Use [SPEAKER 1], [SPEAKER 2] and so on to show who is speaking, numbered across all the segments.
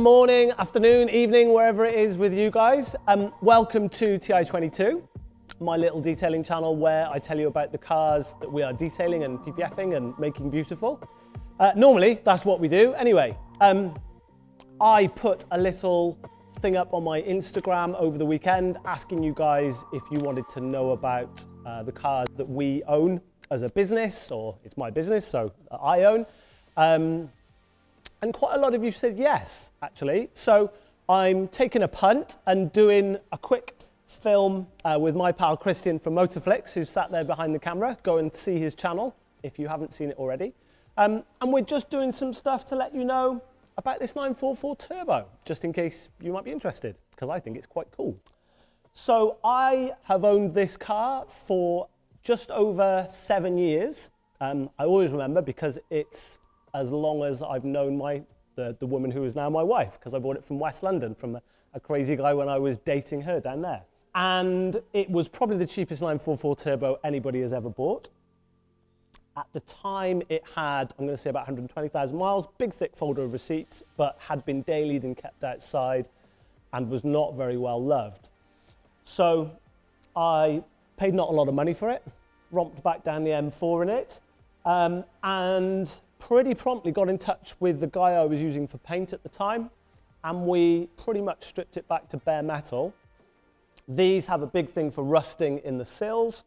[SPEAKER 1] morning, afternoon, evening, wherever it is with you guys. Welcome to TI22, my little detailing channel where I tell you about the cars that we are detailing and PPFing and making beautiful. Normally, that's what we do. Anyway, I put a little thing up on my Instagram over the weekend asking you guys if you wanted to know about the cars that we own as a business, or it's my business, so I own. And quite a lot of you said yes, actually. So I'm taking a punt and doing a quick film with my pal Christian from Motorflix, who's sat there behind the camera. Go and see his channel if you haven't seen it already. And we're just doing some stuff to let you know about this 944 Turbo, just in case you might be interested, because I think it's quite cool. So I have owned this car for just over 7 years. I always remember because it's as long as I've known the woman who is now my wife, because I bought it from West London from a crazy guy when I was dating her down there. And it was probably the cheapest 944 Turbo anybody has ever bought. At the time it had, I'm going to say about 120,000 miles, big thick folder of receipts, but had been dailied and kept outside and was not very well loved. So I paid not a lot of money for it, romped back down the M4 in it, and pretty promptly got in touch with the guy I was using for paint at the time, and we pretty much stripped it back to bare metal. These have a big thing for rusting in the sills.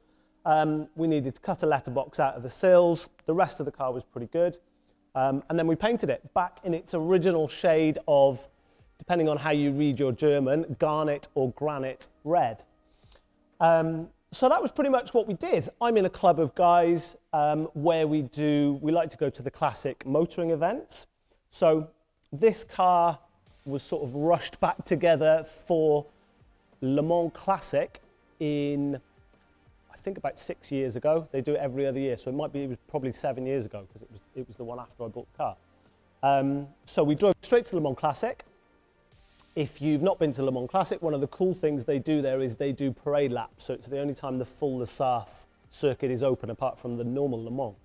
[SPEAKER 1] We needed to cut a letterbox out of the sills. The rest of the car was pretty good. And then we painted it back in its original shade of, depending on how you read your German, garnet or granite red. So that was pretty much what we did. I'm in a club of guys where we like to go to the classic motoring events. So this car was sort of rushed back together for Le Mans Classic in, I think about 6 years ago. They do it every other year, so it was probably 7 years ago, because it was the one after I bought the car. So we drove straight to Le Mans Classic. If you've not been to Le Mans Classic, one of the cool things they do there is they do parade laps. So it's the only time the full Le Sarthe circuit is open apart from the normal Le Mans.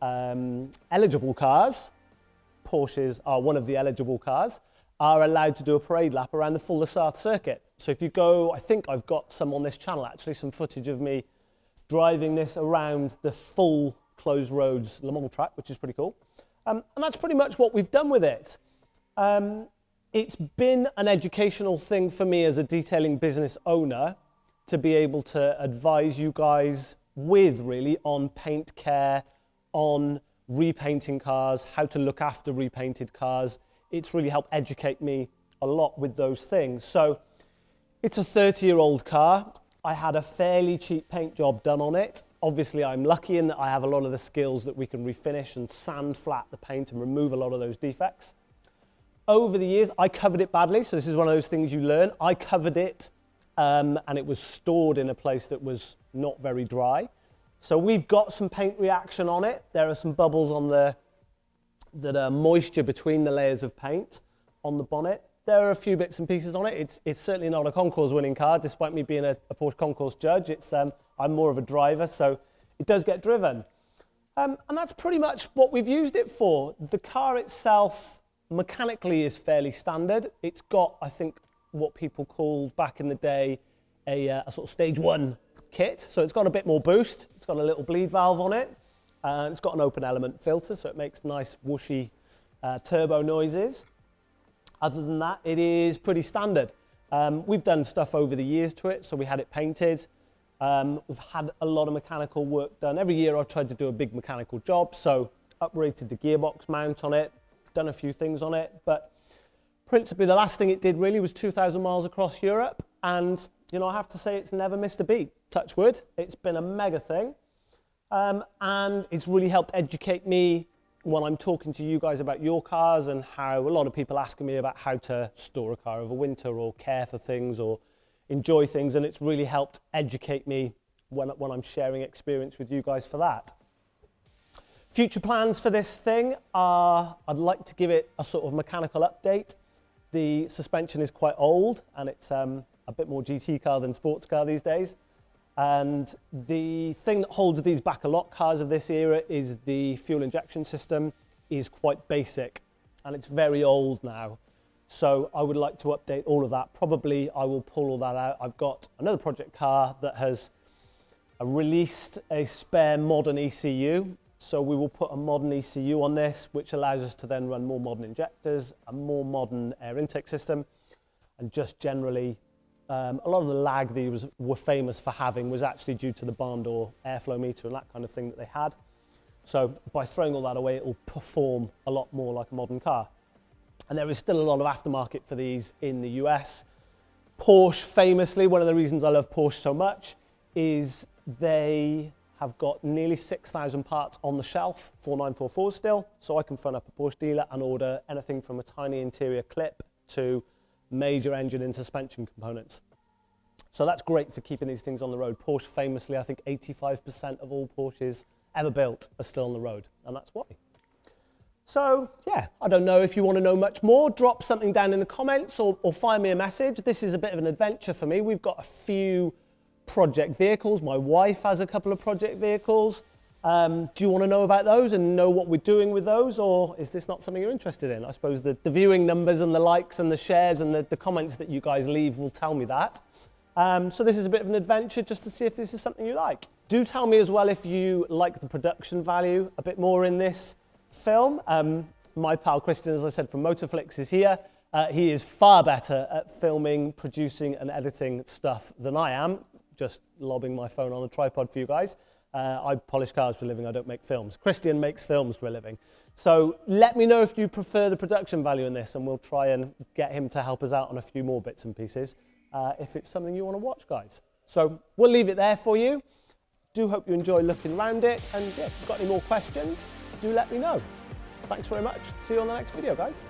[SPEAKER 1] And eligible cars, Porsches are one of the eligible cars, are allowed to do a parade lap around the full Le Sarthe circuit. So if you go, I think I've got some on this channel actually, some footage of me driving this around the full closed roads Le Mans track, which is pretty cool. And that's pretty much what we've done with it. It's been an educational thing for me as a detailing business owner to be able to advise you guys really on paint care, on repainting cars, how to look after repainted cars. It's really helped educate me a lot with those things. So it's a 30-year-old car. I had a fairly cheap paint job done on it. Obviously, I'm lucky in that I have a lot of the skills that we can refinish and sand flat the paint and remove a lot of those defects. Over the years, I covered it badly, so this is one of those things you learn. I covered it, and it was stored in a place that was not very dry. So we've got some paint reaction on it. There are some bubbles on that are moisture between the layers of paint on the bonnet. There are a few bits and pieces on it. It's certainly not a concours winning car, despite me being a Porsche concours judge. I'm more of a driver, so it does get driven. And that's pretty much what we've used it for. The car itself mechanically is fairly standard. It's got, I think, what people called back in the day a sort of stage 1 kit. So it's got a bit more boost. It's got a little bleed valve on it. And it's got an open element filter, so it makes nice whooshy turbo noises. Other than that, it is pretty standard. We've done stuff over the years to it, so we had it painted. We've had a lot of mechanical work done. Every year I've tried to do a big mechanical job, so uprated the gearbox mount on it, done a few things on it, but principally the last thing it did really was 2,000 miles across Europe, and I have to say it's never missed a beat, touch wood. It's been a mega thing, and it's really helped educate me when I'm talking to you guys about your cars, and how a lot of people asking me about how to store a car over winter or care for things or enjoy things, and it's really helped educate me when I'm sharing experience with you guys for that. Future plans for this thing are, I'd like to give it a sort of mechanical update. The suspension is quite old, and it's a bit more GT car than sports car these days. And the thing that holds these back a lot, cars of this era, is the fuel injection system is quite basic. and it's very old now. So I would like to update all of that. Probably I will pull all that out. I've got another project car that has released a spare modern ECU. So we will put a modern ECU on this, which allows us to then run more modern injectors, a more modern air intake system, and just generally, a lot of the lag they were famous for having was actually due to the barn door airflow meter and that kind of thing that they had. So by throwing all that away, it will perform a lot more like a modern car. And there is still a lot of aftermarket for these in the US. Porsche, famously, one of the reasons I love Porsche so much is they have got nearly 6,000 parts on the shelf, 4944 still, so I can phone up a Porsche dealer and order anything from a tiny interior clip to major engine and suspension components. So that's great for keeping these things on the road. Porsche famously, I think 85% of all Porsches ever built are still on the road, and that's why. So yeah, I don't know if you want to know much more, drop something down in the comments or find me a message. This is a bit of an adventure for me. We've got a few project vehicles. My wife has a couple of project vehicles. Do you want to know about those and know what we're doing with those, or is this not something you're interested in? I suppose the viewing numbers and the likes and the shares and the comments that you guys leave will tell me that. So this is a bit of an adventure just to see if this is something you like. Do tell me as well if you like the production value a bit more in this film. My pal Christian, as I said, from Motorflix is here. He is far better at filming, producing and editing stuff than I am. Just lobbing my phone on a tripod for you guys. I polish cars for a living, I don't make films. Christian makes films for a living. So let me know if you prefer the production value in this and we'll try and get him to help us out on a few more bits and pieces if it's something you want to watch, guys. So we'll leave it there for you. Do hope you enjoy looking around it, and yeah, if you've got any more questions, do let me know. Thanks very much. See you on the next video, guys.